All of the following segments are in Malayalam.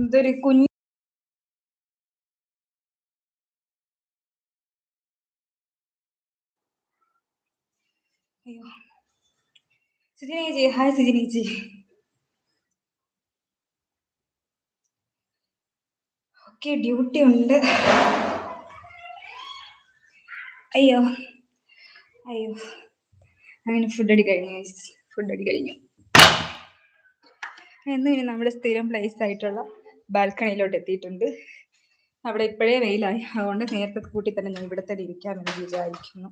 ഇതൊരു കുഞ്ഞു അയ്യോ സുജിനേച്ചി, ഹായ് സുജിനേച്ചി. ഓക്കെ, ഡ്യൂട്ടി ഉണ്ട്. അയ്യോ അയ്യോ, അങ്ങനെ ഫുഡ് അടി കഴിഞ്ഞു. ഇന്ന് നമ്മുടെ സ്ഥിരം പ്ലേസ് ആയിട്ടുള്ള ബാൽക്കണിയിലോട്ട് എത്തിയിട്ടുണ്ട്. അവിടെ ഇപ്പോഴേ വെയിലായി, അതുകൊണ്ട് നേരത്തെ കൂട്ടി തന്നെ ഞാൻ ഇവിടെ തന്നെ ഇരിക്കാമെന്ന് വിചാരിക്കുന്നു.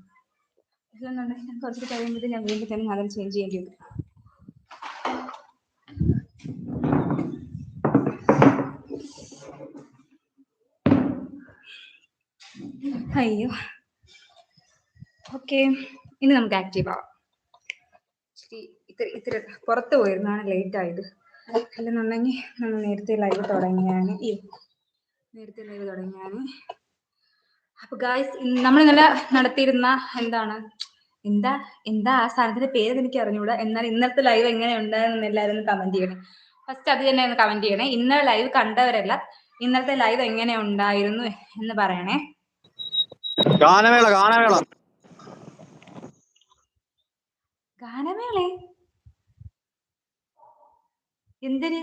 ഇല്ലെന്നുണ്ടെങ്കിൽ കുറച്ച് കഴിയുമ്പോൾ ഞാൻ വീണ്ടും തന്നെ അതിൽ ചേഞ്ച് ചെയ്യേണ്ടി വരും. അയ്യോ, ഓക്കെ, ഇനി നമുക്ക് ആക്റ്റീവ് ആവാം. ഇത്തിരി പുറത്ത് പോയിരുന്നാണ് ലേറ്റ് ആയത്. അല്ലെന്നുണ്ടെങ്കിൽ നമ്മൾ നേരത്തെ ലൈവ് തുടങ്ങിയാണ്. അപ്പൊ ഗായ്സ്, നമ്മൾ ഇന്നലെ നടത്തിയിരുന്ന എന്താ ആ സാധനത്തിന്റെ പേര് എനിക്ക് അറിഞ്ഞൂടാ. എന്നാൽ ഇന്നത്തെ ലൈവ് എങ്ങനെ ഉണ്ടായെന്ന് എല്ലാവരും കമന്റ് ചെയ്യണേ. ഫസ്റ്റ് അത് തന്നെ ഒന്ന് കമന്റ് ചെയ്യണേ. ഇന്നലെ ലൈവ് കണ്ടവരല്ല, ഇന്നത്തെ ലൈവ് എങ്ങനെ ഉണ്ടായിരുന്നു എന്ന് പറയണേ. ഗാനമേളേ എന്തിന്?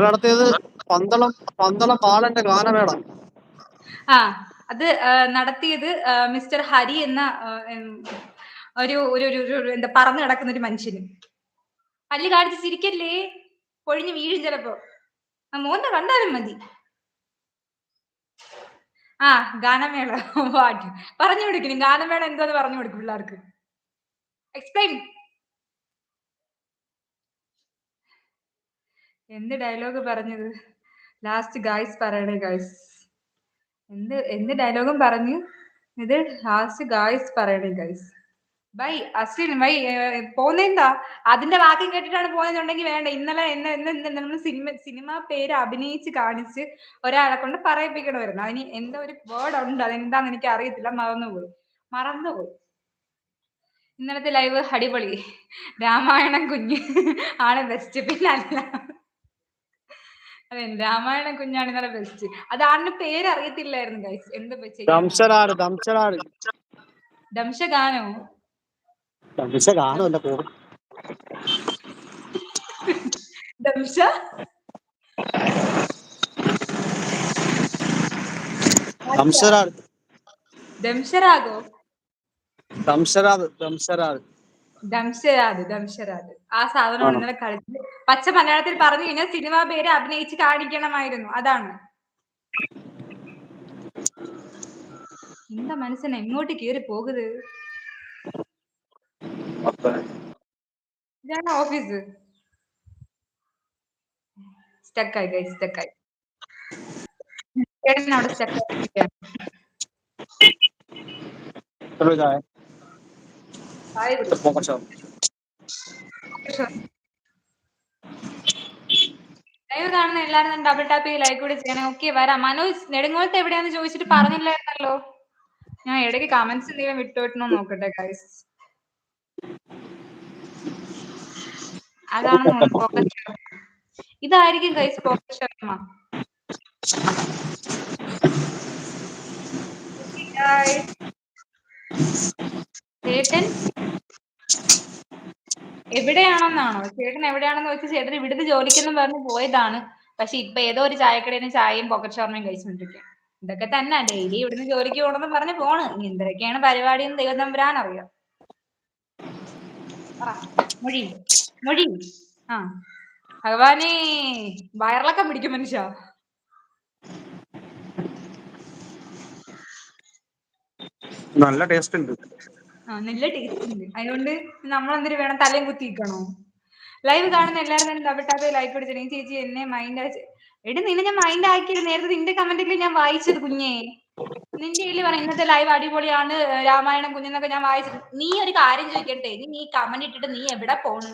നടത്തിയത് പന്തളം ബാലന്റെ ഗാനമേള. അത് നടത്തിയത് മിസ്റ്റർ ഹരി എന്ന ഒരു എന്താ പറന്നു കിടക്കുന്ന ഒരു മനുഷ്യന്. പല്ല് കാണിച്ച് ചിരിക്കല്ലേ, പൊഴിഞ്ഞു വീഴും ചിലപ്പോ. മോന്റെ കണ്ടാലും മതി. ഗാനമേള പാട്ട് പറഞ്ഞു കൊടുക്കണം. ഗാനമേള എന്താന്ന് പറഞ്ഞു കൊടുക്കും പിള്ളേർക്ക്. എക്സ്പ്ലെയിൻ. എന്ത് ഡയലോഗ് പറഞ്ഞത് ലാസ്റ്റ്? ഗായ്സ് പറയണേ ഗായ്സ്, എന്ത് ഡയലോഗും പറഞ്ഞു ഇത് ലാസ്റ്റ്? ഗായ്സ് പറയണേ ഗായ്സ്. ബൈ അശ്വിൻ, ബൈ പോന്നെന്താ? അതിന്റെ വാക്യം കേട്ടിട്ടാണ് പോകുന്നുണ്ടെങ്കിൽ വേണ്ട. ഇന്നലെ നമ്മൾ സിനിമ പേര് അഭിനയിച്ച് കാണിച്ച് ഒരാളെ കൊണ്ട് പറയിപ്പിക്കണമായിരുന്നു. അതിന് എന്തോ ഒരു വേർഡ് ഉണ്ട്, അതെന്താന്ന് എനിക്ക് അറിയത്തില്ല, മറന്നുപോയി. ഇന്നലത്തെ ലൈവ് അടിപൊളി. രാമായണം കുഞ്ഞ് ആണ് ബെസ്റ്റ്. പിന്നെ അല്ല, അതെ, രാമായണം കുഞ്ഞാണ് ഇന്നലെ ബെസ്റ്റ്. അത് ആളിന് പേര് അറിയത്തില്ലായിരുന്നു ഗൈസ്. എന്താ ദംശഗാനോ? ദംശരാദ് ആ സാധനമാണ് ഇന്നലെ കളിച്ച്. പച്ച മലയാളത്തിൽ പറഞ്ഞു കഴിഞ്ഞാൽ സിനിമ പേര് അഭിനയിച്ച് കാണിക്കണമായിരുന്നു. അതാണ്. എന്താ മനസ്സിനെ എങ്ങോട്ട് കേറി പോകുന്നത്? ഇതാണ് ഓഫീസ്. സ്റ്റക്കായി ഗൈസ്, സ്റ്റക്കായി. അവിടെ സ്റ്റക്കായി. ലൈവ് കാണുന്ന എല്ലാവരും ഡബിൾ ടാപ്പ് ചെയ്ത് ലൈക്ക് കൂടി ചെയ്യണേ. ഓക്കെ, വരാം. മനോജ് നെടുങ്ങോളത്ത് എവിടെയാന്ന് ചോദിച്ചിട്ട് പറഞ്ഞില്ലായിരുന്നല്ലോ. ഞാൻ ഇടയ്ക്ക് കമന്റ്സ് എന്തെങ്കിലും വിട്ടുപോയിട്ടോ നോക്കട്ടെ ഗൈസ്. അതാണ് ഇതായിരിക്കും ഗൈസ് ഫോക്കസ് ശർമ്മ. ചേട്ടൻ എവിടെയാണെന്നാണോ? ചേട്ടൻ എവിടെയാണെന്ന് വെച്ച് ചേട്ടൻ ഇവിടുന്ന് ജോലിക്കൊന്നും പറഞ്ഞ് പോയതാണ്. പക്ഷെ ഇപ്പൊ ഏതോ ഒരു ചായക്കടയിൽ ചായയും പോക്കറ്റ് ഷവർമയും കഴിച്ചുകൊണ്ടിരിക്കുക. ഇതൊക്കെ തന്നെ ഡെയിലി ഇവിടുന്ന് ജോലിക്ക് പോകണമെന്ന് പറഞ്ഞ് പോണ്. എന്തൊക്കെയാണ് പരിപാടി എന്ന് ദൈവം തമ്പുരാൻ അറിയാം. മൊഴി ഭഗവാനെ, വയറിളക്കം പിടിക്കും മനുഷ്യ. നല്ല ടേസ്റ്റ് ഉണ്ട്. അതുകൊണ്ട് നമ്മളെന്തിനു വേണം തലയും കുത്തിക്കണോ? ലൈവ് കാണുന്ന എല്ലാവരും തന്നെ ഡബിൾ ലൈക്ക് പിടിച്ചിട്ടുണ്ടെങ്കിൽ ചേച്ചി എന്നെ മൈൻഡ് നിന്നെ ഞാൻ മൈൻഡ് ആക്കിയത് നേരത്തെ നിന്റെ കമന്റിൽ ഞാൻ വായിച്ചത് കുഞ്ഞേ. നിന്റെ കയ്യിൽ പറയാം ഇന്നത്തെ ലൈവ് അടിപൊളിയാണ്, രാമായണം കുഞ്ഞെന്നൊക്കെ ഞാൻ വായിച്ചത്. നീ ഒരു കാര്യം ചോദിക്കട്ടെ, നീ കമന്റ് ഇട്ടിട്ട് നീ എവിടെ പോണ്?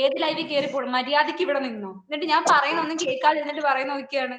ഏത് ലൈവിൽ കയറി പോണു? മര്യാദക്ക് ഇവിടെ നിന്നോ. എന്നിട്ട് ഞാൻ പറയുന്ന ഒന്നും കേൾക്കാതെ എന്നിട്ട് പറയുന്ന നോക്കിയാണ്.